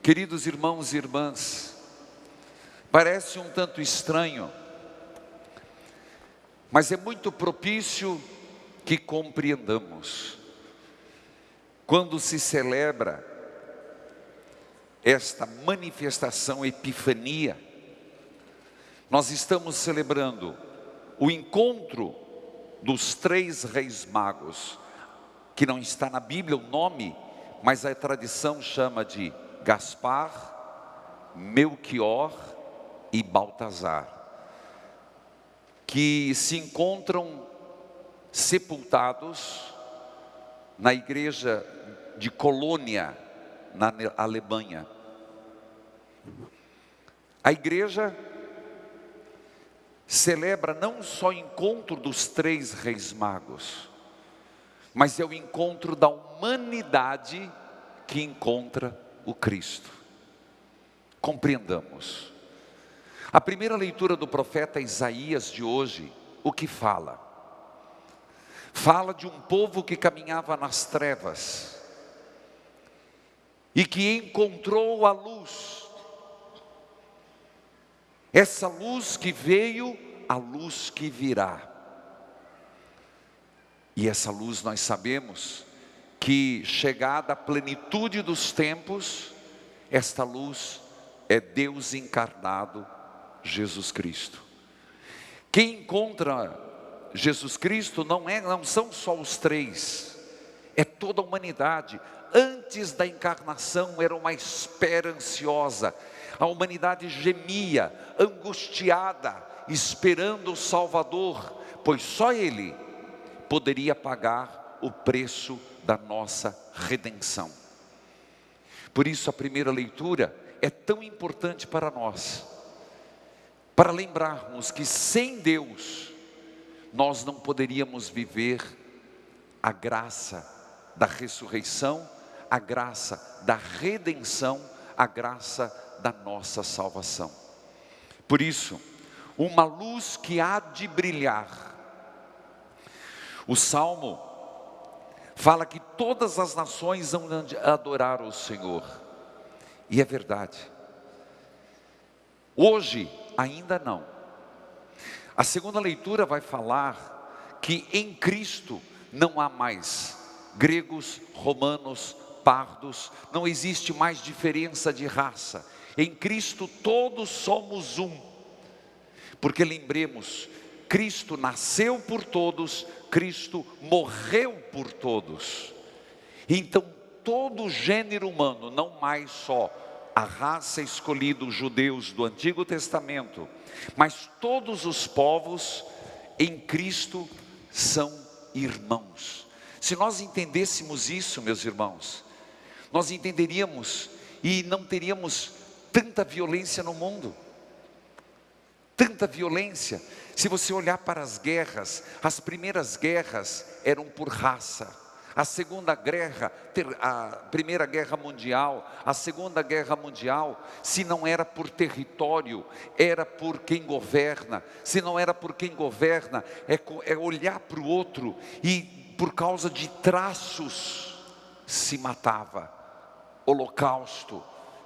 Queridos irmãos e irmãs, parece um tanto estranho, mas é muito propício que compreendamos. Quando se celebra esta manifestação Epifania, nós estamos celebrando o encontro dos 3 reis magos, que não está na Bíblia o nome, mas a tradição chama de Gaspar, Melquior e Baltazar, que se encontram sepultados na igreja de Colônia, na Alemanha. A igreja celebra não só o encontro dos 3 reis magos, mas é o encontro da humanidade que encontra o Cristo. Compreendamos. A primeira leitura do profeta Isaías de hoje, o que fala? Fala de um povo que caminhava nas trevas e que encontrou a luz. Essa luz que veio, a luz que virá. E essa luz nós sabemos que, chegada a plenitude dos tempos, esta luz é Deus encarnado, Jesus Cristo. Quem encontra Jesus Cristo não são só os 3, é toda a humanidade. Antes da encarnação era uma espera ansiosa, a humanidade gemia, angustiada, esperando o Salvador, pois só Ele poderia pagar o preço da nossa redenção. Por isso a primeira leitura é tão importante para nós, para lembrarmos que sem Deus nós não poderíamos viver a graça da ressurreição, a graça da redenção, a graça da nossa salvação. Por isso, uma luz que há de brilhar. O Salmo fala que todas as nações vão adorar o Senhor, e é verdade. Hoje ainda não. A segunda leitura vai falar que em Cristo não há mais gregos, romanos, pardos, não existe mais diferença de raça. Em Cristo todos somos um. Porque lembremos, Cristo nasceu por todos, Cristo morreu por todos. Então todo o gênero humano, não mais só a raça escolhida, os judeus do Antigo Testamento, mas todos os povos em Cristo são irmãos. Se nós entendêssemos isso, meus irmãos, nós entenderíamos e não teríamos tanta violência no mundo. Tanta violência. Se você olhar para as guerras, as primeiras guerras eram por raça. A Primeira Guerra Mundial, a Segunda Guerra Mundial, se não era por território, era por quem governa. Se não era por quem governa, é olhar para o outro e por causa de traços se matava. Holocausto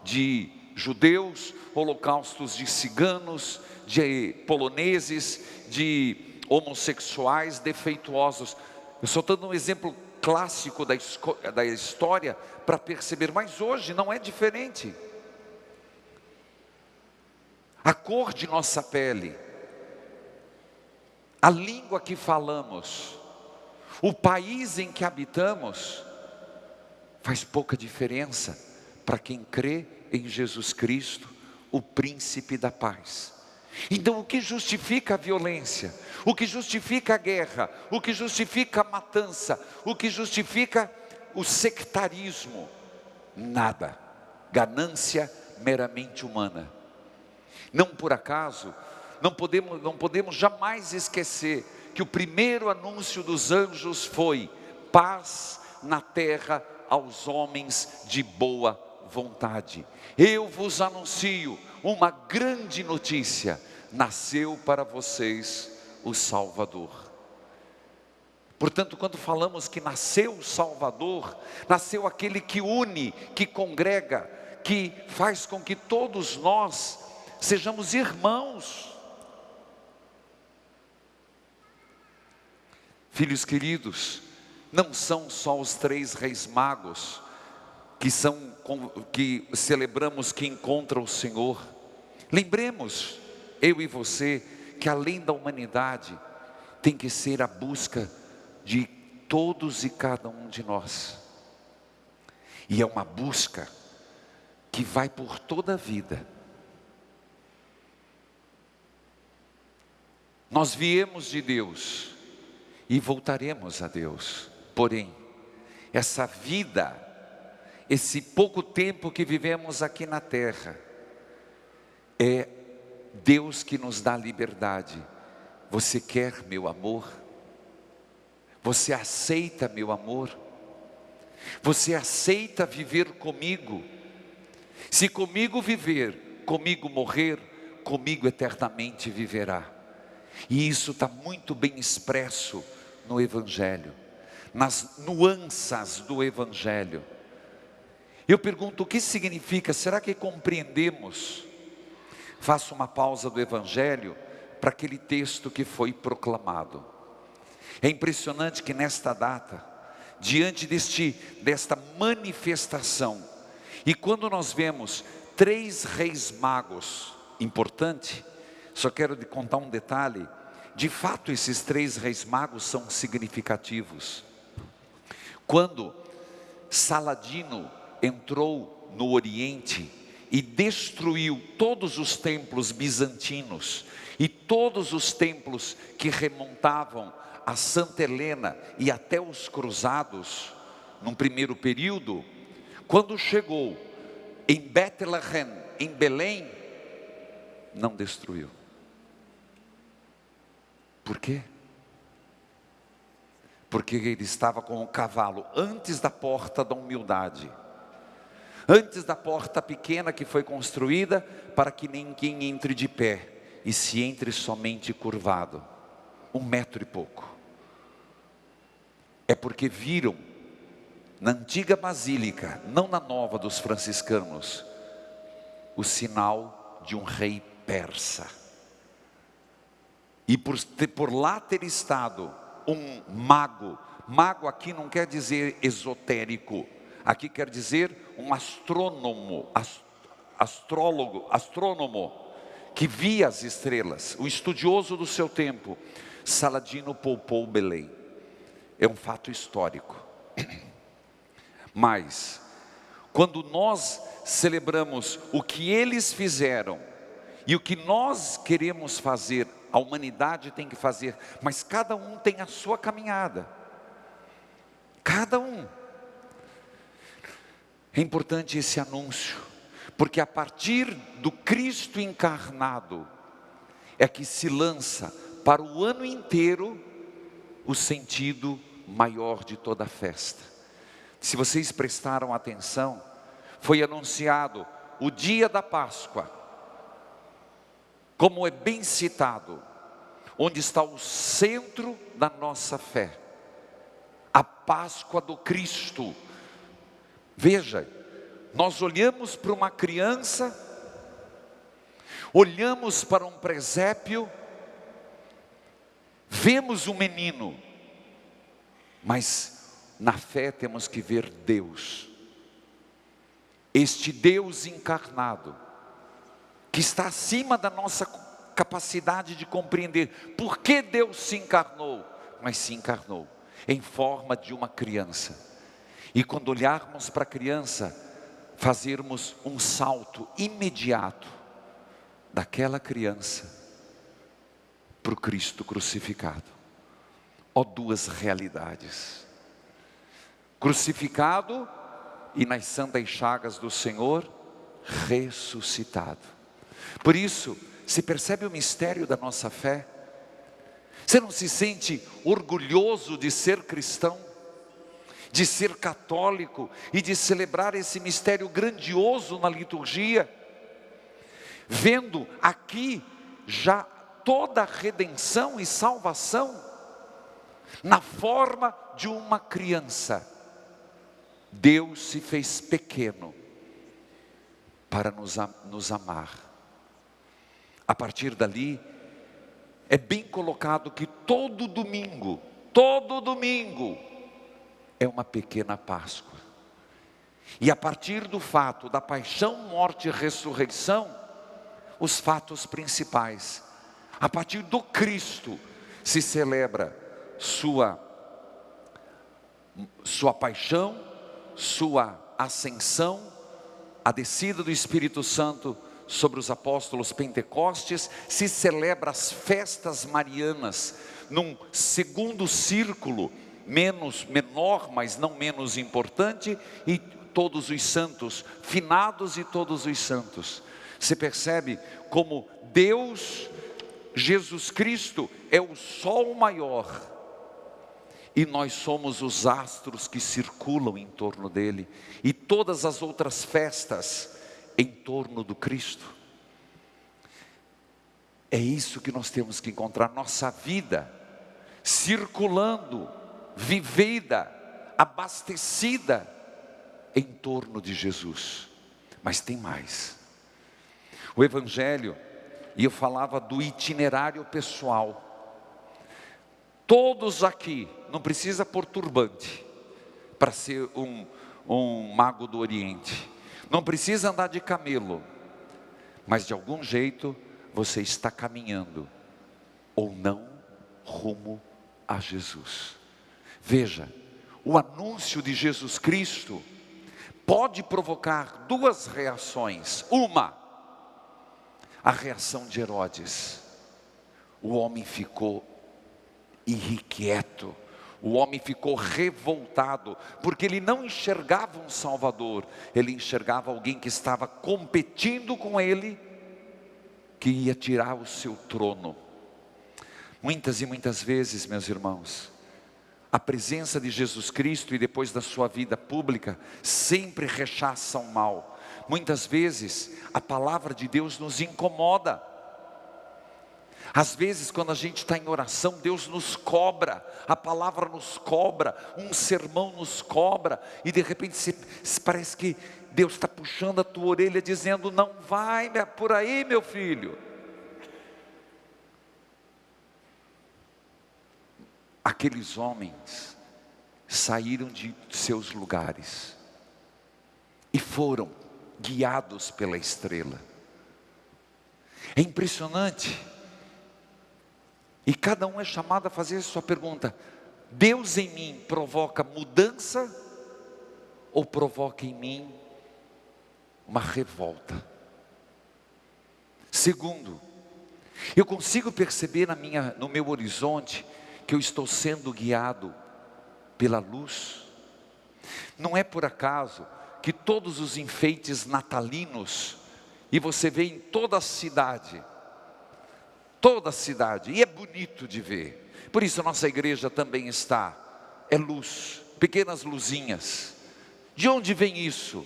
de judeus, holocaustos de ciganos, de poloneses, de homossexuais defeituosos. Eu só estou dando um exemplo clássico da história para perceber, mas hoje não é diferente. A cor de nossa pele, a língua que falamos, o país em que habitamos, faz pouca diferença para quem crê em Jesus Cristo, o príncipe da paz. Então o que justifica a violência? O que justifica a guerra? O que justifica a matança? O que justifica o sectarismo? Nada. Ganância meramente humana. Não por acaso, não podemos jamais esquecer que o primeiro anúncio dos anjos foi: paz na terra aos homens de boa vontade. Eu vos anuncio uma grande notícia: nasceu para vocês o Salvador. Portanto, quando falamos que nasceu o Salvador, nasceu aquele que une, que congrega, que faz com que todos nós sejamos irmãos. Filhos queridos, não são só os 3 reis magos que celebramos que encontram o Senhor. Lembremos, eu e você, que além da humanidade, tem que ser a busca de todos e cada um de nós. E é uma busca que vai por toda a vida. Nós viemos de Deus e voltaremos a Deus. Porém, essa vida, esse pouco tempo que vivemos aqui na terra, é Deus que nos dá liberdade. Você quer meu amor? Você aceita meu amor? Você aceita viver comigo? Se comigo viver, comigo morrer, comigo eternamente viverá. E isso está muito bem expresso no Evangelho, nas nuances do Evangelho. Eu pergunto, o que significa? Será que compreendemos? Faço uma pausa do Evangelho para aquele texto que foi proclamado. É impressionante que nesta data, diante desta manifestação, e quando nós vemos 3 reis magos, importante, só quero te contar um detalhe, de fato esses 3 reis magos são significativos. Quando Saladino entrou no Oriente e destruiu todos os templos bizantinos e todos os templos que remontavam a Santa Helena e até os cruzados, num primeiro período, quando chegou em Betlehem, em Belém, não destruiu. Por quê? Porque ele estava com o cavalo antes da porta da humildade, antes da porta pequena que foi construída para que ninguém entre de pé e se entre somente curvado, 1 metro e pouco. É porque viram na antiga basílica, não na nova dos franciscanos, o sinal de um rei persa. E por lá ter estado um mago, mago aqui não quer dizer esotérico, aqui quer dizer um astrônomo, astrônomo, que via as estrelas, o estudioso do seu tempo. Saladino poupou Belém, é um fato histórico. Mas, quando nós celebramos o que eles fizeram, e o que nós queremos fazer, a humanidade tem que fazer, mas cada um tem a sua caminhada, cada um. É importante esse anúncio, porque a partir do Cristo encarnado, é que se lança para o ano inteiro o sentido maior de toda a festa. Se vocês prestaram atenção, foi anunciado o dia da Páscoa, como é bem citado, onde está o centro da nossa fé, a Páscoa do Cristo. Veja, nós olhamos para uma criança, olhamos para um presépio, vemos um menino, mas na fé temos que ver Deus, este Deus encarnado, que está acima da nossa capacidade de compreender por que Deus se encarnou, mas se encarnou em forma de uma criança. E quando olharmos para a criança, fazermos um salto imediato daquela criança para o Cristo crucificado. Ó, 2 realidades: crucificado e nas santas chagas do Senhor ressuscitado. Por isso, se percebe o mistério da nossa fé? Você não se sente orgulhoso de ser cristão, de ser católico e de celebrar esse mistério grandioso na liturgia? Vendo aqui já toda a redenção e salvação na forma de uma criança. Deus se fez pequeno para nos amar. A partir dali, é bem colocado que todo domingo é uma pequena Páscoa. E a partir do fato da paixão, morte e ressurreição, os fatos principais. A partir do Cristo se celebra sua paixão, sua ascensão, a descida do Espírito Santo sobre os apóstolos, Pentecostes, se celebra as festas marianas, num segundo círculo, menor, mas não menos importante, e todos os santos, finados e todos os santos. Você percebe como Deus, Jesus Cristo, é o sol maior, e nós somos os astros que circulam em torno dele, e todas as outras festas em torno do Cristo. É isso que nós temos que encontrar, nossa vida circulando, vivida, abastecida em torno de Jesus. Mas tem mais. O Evangelho, e eu falava do itinerário pessoal. Todos aqui, não precisa pôr turbante para ser um mago do Oriente. Não precisa andar de camelo. Mas de algum jeito você está caminhando, ou não, rumo a Jesus. Veja, o anúncio de Jesus Cristo pode provocar duas reações. Uma, a reação de Herodes. O homem ficou irrequieto, o homem ficou revoltado, porque ele não enxergava um Salvador, ele enxergava alguém que estava competindo com ele, que ia tirar o seu trono. Muitas e muitas vezes, meus irmãos, a presença de Jesus Cristo e depois da sua vida pública, sempre rechaça o mal. Muitas vezes, a palavra de Deus nos incomoda. Às vezes, quando a gente está em oração, Deus nos cobra, a palavra nos cobra, um sermão nos cobra, e de repente parece que Deus está puxando a tua orelha, dizendo: não vai por aí, meu filho. Aqueles homens saíram de seus lugares e foram guiados pela estrela. É impressionante. E cada um é chamado a fazer a sua pergunta: Deus em mim provoca mudança ou provoca em mim uma revolta? Segundo, eu consigo perceber no meu horizonte que eu estou sendo guiado pela luz. Não é por acaso que todos os enfeites natalinos, e você vê em toda a cidade, e é bonito de ver. Por isso a nossa igreja também é luz, pequenas luzinhas. De onde vem isso?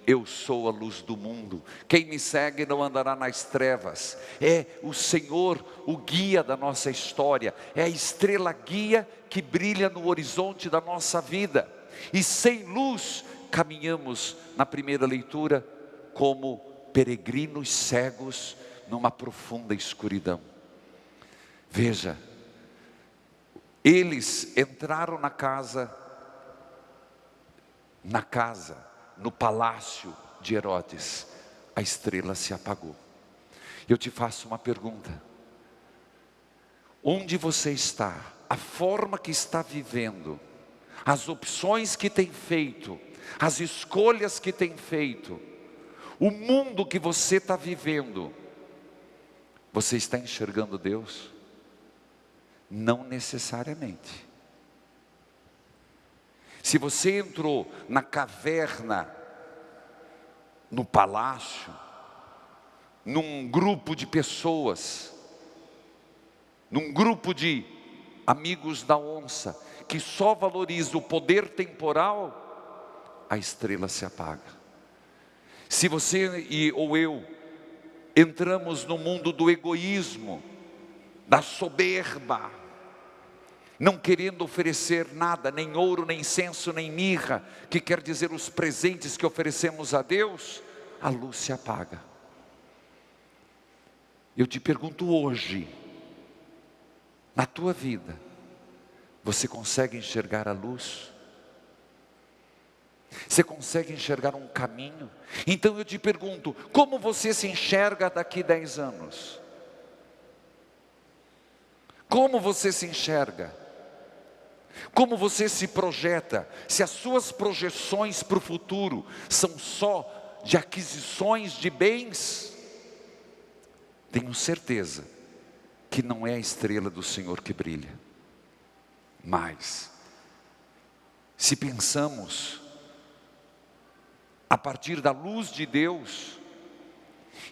Eu sou a luz do mundo, quem me segue não andará nas trevas. É o Senhor o guia da nossa história, é a estrela guia que brilha no horizonte da nossa vida. E sem luz caminhamos, na primeira leitura, como peregrinos cegos numa profunda escuridão. Veja, eles entraram na casa, no palácio de Herodes, a estrela se apagou. Eu te faço uma pergunta: onde você está, a forma que está vivendo, as opções que tem feito, as escolhas que tem feito, o mundo que você está vivendo, você está enxergando Deus? Não necessariamente. Se você entrou na caverna, no palácio, num grupo de pessoas, num grupo de amigos da onça, que só valoriza o poder temporal, a estrela se apaga. Se você ou eu entramos no mundo do egoísmo, da soberba, não querendo oferecer nada, nem ouro, nem incenso, nem mirra, que quer dizer os presentes que oferecemos a Deus, a luz se apaga. Eu te pergunto hoje, na tua vida, você consegue enxergar a luz? Você consegue enxergar um caminho? Então eu te pergunto, como você se enxerga daqui 10 anos? Como você se enxerga? Como você se projeta? Se as suas projeções para o futuro são só de aquisições de bens, tenho certeza que não é a estrela do Senhor que brilha. Mas, se pensamos a partir da luz de Deus,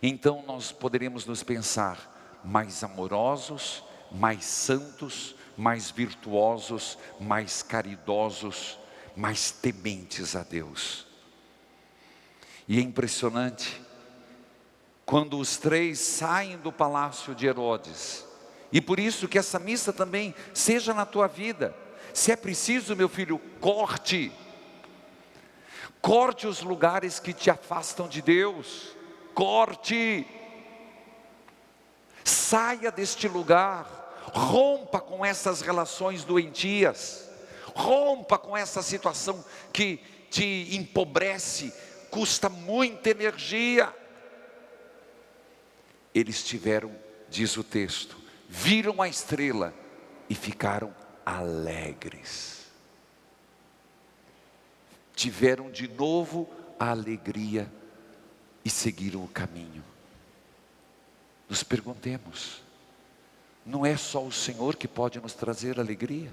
então nós poderemos nos pensar mais amorosos, mais santos, mais virtuosos, mais caridosos, mais tementes a Deus. E é impressionante, quando os 3 saem do palácio de Herodes, e por isso que essa missa também seja na tua vida. Se é preciso, meu filho, corte os lugares que te afastam de Deus, corte, saia deste lugar, rompa com essas relações doentias, rompa com essa situação que te empobrece, custa muita energia. Eles tiveram, diz o texto, viram a estrela e ficaram alegres. Tiveram de novo a alegria e seguiram o caminho. Nos perguntemos, não é só o Senhor que pode nos trazer alegria?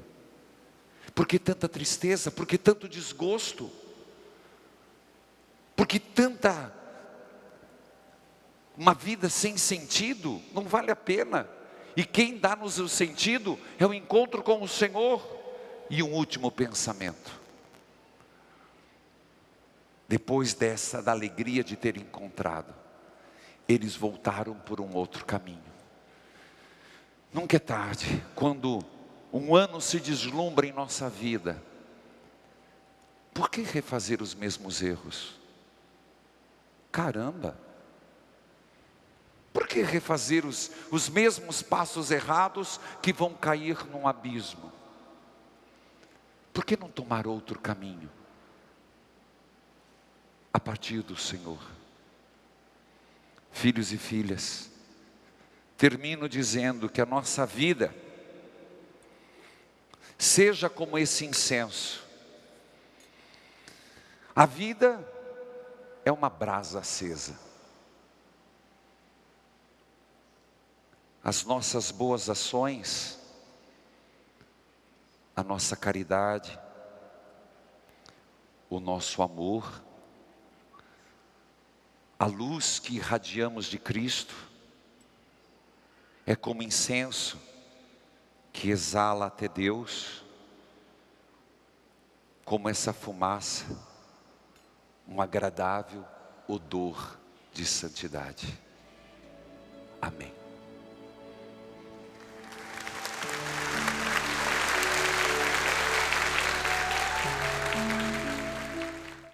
Por que tanta tristeza? Por que tanto desgosto? Por que uma vida sem sentido? Não vale a pena. E quem dá-nos o sentido é o encontro com o Senhor. E um último pensamento. Depois da alegria de ter encontrado, eles voltaram por um outro caminho. Nunca é tarde, quando um ano se deslumbra em nossa vida. Por que refazer os mesmos erros? Caramba! Por que refazer os mesmos passos errados que vão cair num abismo? Por que não tomar outro caminho? A partir do Senhor. Filhos e filhas, termino dizendo que a nossa vida seja como esse incenso. A vida é uma brasa acesa. As nossas boas ações, a nossa caridade, o nosso amor, a luz que irradiamos de Cristo, é como incenso que exala até Deus, como essa fumaça, um agradável odor de santidade. Amém.